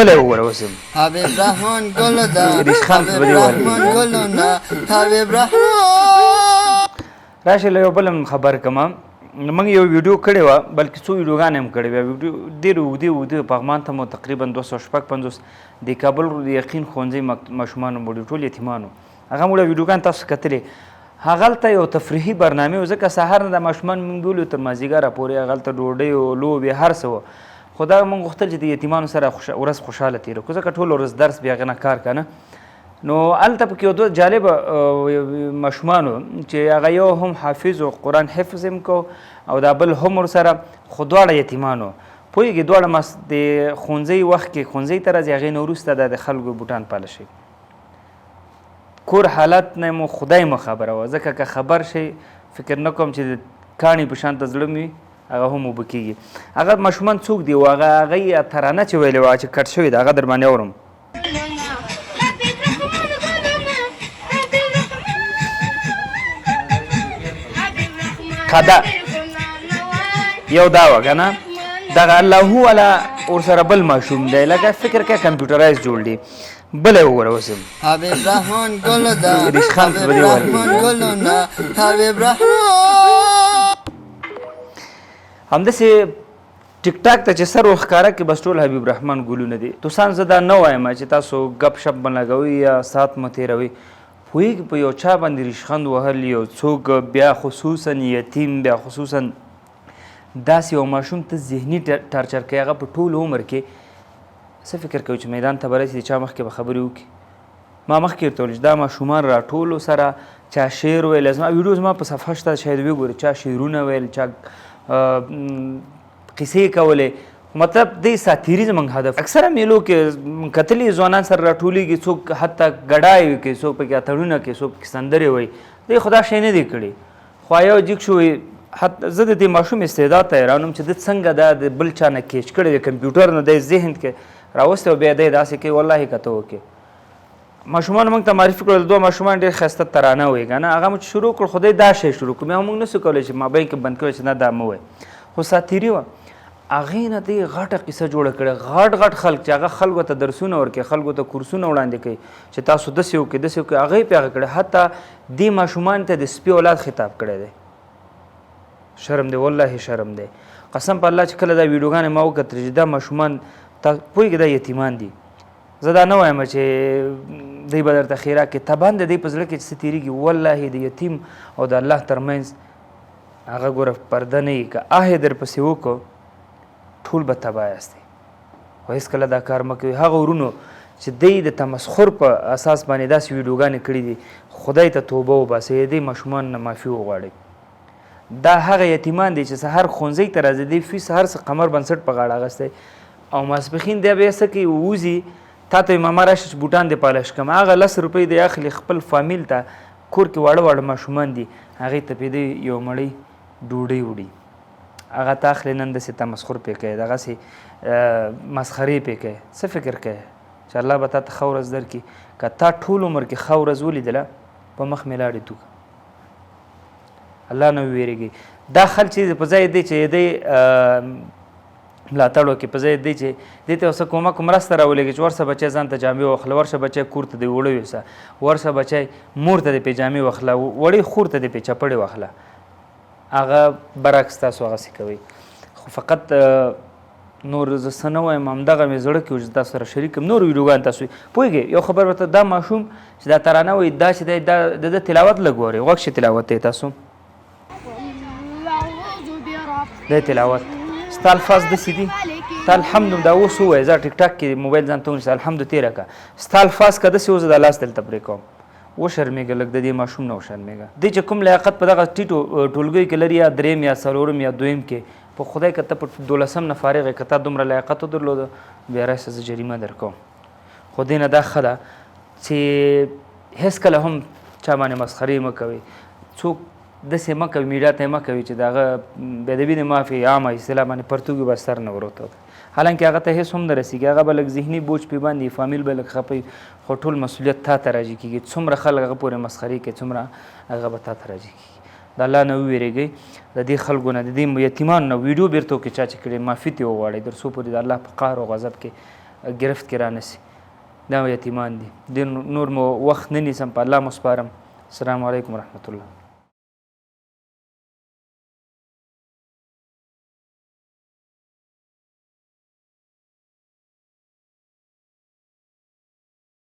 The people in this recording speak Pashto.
بله وګوره اوس هم حبیب رحمان ګل ده ریشخند په دې وایي. حبیب رحمان ګلونه حبیب رحمان راشه له یو بل هم خبر کړم موږ یو ویډیو کړې وه بلکې څو ویډیوګانې هم کړې وې ویډیو ډېرې اوږدې پغمان ته مو تقریبا 256 د کابل د یقین ښوونځي ماشومانو وړي ټول یتیمانو هغه موږ ویډیوګانې تاسو کتلې هغلته یو تفریحي برنامې و ځکه سهار نه د ماشومان موږ بولو تر مازدیګره پورې هغلته ډوډۍ او لوبې هر څه وه خو دا موږ غوښتل چې د یتیمانو سره ورځ خوشحاله تېره کړو ځکه ټول ورځ درس بیا هغه نه کار که نه نو هلته پکې یو دوه جالبه ماشومانو چې هغه یو هم حافظ و قرآن حفظ هم کو او دا بل هم ورسره خو دواړه یتیمانو پوهېږي دواړه د ښوونځي وخت کې ښوونځي ته راځي هغې نه وروسته دا د خلکو بوټان پاله شي کور حالت نه مو خدای مه خبره وه ځکه که خبر شي فکر نه کوم چې د کاڼي په شان ته زړه مې هغه هم اوبه کېږي هغه ماشومان څوک دي و هغه یې ترانه چې ویلې وه چې کټ شوې ده هغه در باندې اورم کدا یو دا وه که نه دغه اللهو والا ورسره بل ماشوم دی لکه فکر کوه کمپیوټرایز جوړ دی بله وګوره اوس هم حبیب رحمان ګل ده ریشخند په دې حبیب وایي. رحمان ګلونه حبیب رحمان همداسې ټیک ټاک ته چې سر وښکاره کړي بس ټول حبیب رحمان ګلونه دي دوستان زه دا نه وایم چې تاسو ګپ شپ به لګوئ یا ساعت مه تېروئ پوهېږي په یو چا باندې ریشخند وهل یو څوک بیا خصوصا یتیم بیا خصوصا داسې یو ماشوم ته ذهني ټارچر کوي هغه په ټول عمر کې څه فکر کوي چې میدان ته به رسي د چا مخکې به خبرې وکړي ما مخکې ورته ویل چې دا ماشومان راټولو سره چا شعر ویل زما ویډیو زما په صفحه شته شاید وګورئ چا شعرونه ویل چا قصې کولې مطلب دی ساتیری زموږ هدف اکثره میلو کې کتلي ځوانان سره راټولیږي څوک حتی ګډای کوي څوک پکې اتړونه کوي څوک پکې سندرې وایي دی خدا شی نه دی کړی خو یو جګ شو زه د دې ماشوم استعداد ته حیران وم چې ده څنګه دا د بل چا نه کیچ کړی د کمپیوټر نه دی ذهن کې راوستی او بیا دی داسې کوي والله که ته وکړې ماشومانو موږ ته معرفي کړل دوه ماشومان ډېر ښایسته ترانه وایي که نه هغه مو چې شروع کړ خو دی دا شی شروع کړو بیا موږ نسو کولی چې مابین کې بند کړی چې نه دا مه وایي خو ساتیري وه هغې نه دی غټه قصه جوړه کړې غټ خلک چې هغه خلکو ته درسونه ورکوي خلکو ته کورسونه وړاندې کوي چې تاسو داسې وکړئ داسې وکړئ هغه یې پې هغه کړی حتی دې ماشومانو ته د سپي اولاد خطاب کړی دی شرم دی والله شرم دی قسم په الله چې کله دا ویډیوګانې ما وکتلې چې دا ماشومان پوهېږي دا یتیمان دي زه دا نه وایم چې دی به درته خیرا کې تبان د دی په زړه کې چې څه تېرېږي والله د یتیم او د الله ترمنځ هغه ګوره پرده نه وي که آه یې درپسې وکړو ټول به تباه یاستئ خو هېڅکله دا کار مه کوئ هغه ورونو چې دی د تمسخر په اساس باندې داسې ویډیوګانې کړي دي خدای ته توبه وباسئ د دې ماشومانو نه معافي وغواړئ دا هغه یتیمان دی چې سهار ښوونځي ته راځي دی فیس هر څه قمر بنسټ په غاړه اخیستی او ماسپښین دی بیا څه کوي ووځي تا ته ماما راشه چې بوټان دې پالش کړم هغه 10 روپۍ دی اخلي خپل فامیل ته کور کې واړه ماشومان دي هغې ته پې دی یو مړۍ ډوډۍ وړي هغه ته اخلي نن داسې تمسخر پې کوي دغسې مسخرې پې کوي څه فکر کوي چې الله به تا ته ښه ورځ درکړي که تا ټول عمر کې ښه ورځ ولیدله په مخ مې لاړې توکه الله نه وویرېږي دا خل چې په ځای دی چې دی ملاتړ وکړي په ځای دی چې دې ته یو څه کومک مرسته راولېږي چې ورشه بچی ځان ته جامې واخله ورشه بچی کور ته دې اوړه یوسه ورشه بچی مور ته دې پې جامې واخله وړې خور ته دې پې چپړې واخله هغه برعکس تاسو هغسې کوئ خو فقط نور زه څه نه وایم همدغه مې زړه کې و چې تاسو سره شریک کړم نور ویډیوګان تاسو پوهېږئ یو خبر ورته دا ماشوم چې دا ترانه وایي دا چې دی دا د ده تلاوت لږ وارئ غوږ شي تلاوت دی تاسو دی تلاوت ستا الفاظ داسې دي تا الحمد دا اوس ووایه زه ټیک ټاک کې موبایل ځان ته ونیسه الحمد تېره کړه ستا الفاظ که داسې اوس د لاس دلته پرې کوم وشرمېږه لږ د دې ماشوم نه وشرمېږه دی چې کوم لیاقت په دغه ټیټو ټولګیو کې لري یا درېیم یا څلورم یا دویم کې په خدای که ته په 12 نه فارغ یې که تا دومره لیاقت ودرلوده بیا راسه زه جریمه در کوم خو دې نه دا ښه ده چې هېڅکله هم چا باندې مسخرې مه کوئ څوک داسې مه کوي میډیا ته یې مه کوي چې د هغه بېادبي د معافي عامه اصطلاح باندې پرتوګي به سر نه وروته حالانکه هغه ته هېڅ هم نه رسېږي هغه به لږ ذهني بوج پې باندې فامیل به لږ خفه خو ټول مسؤلیت تا ته راجع کېږي څومره خلک هغه پورې مسخرې کوي څومره هغه به تا ته راجع کېږي د الله نه وویرېږئ د دې خلکو نه د دې یتیمانو نه ویډیو بېرته وکړئ چا چې کړې معافي ترې وغواړئ تر څو پورې د الله په قهر او غضب کې ګرفت کې رانسي. دا یتیمان دي. د نور مو وخت نه نیسم، په الله مو سپارم. السلام علیکم ورحمت الله.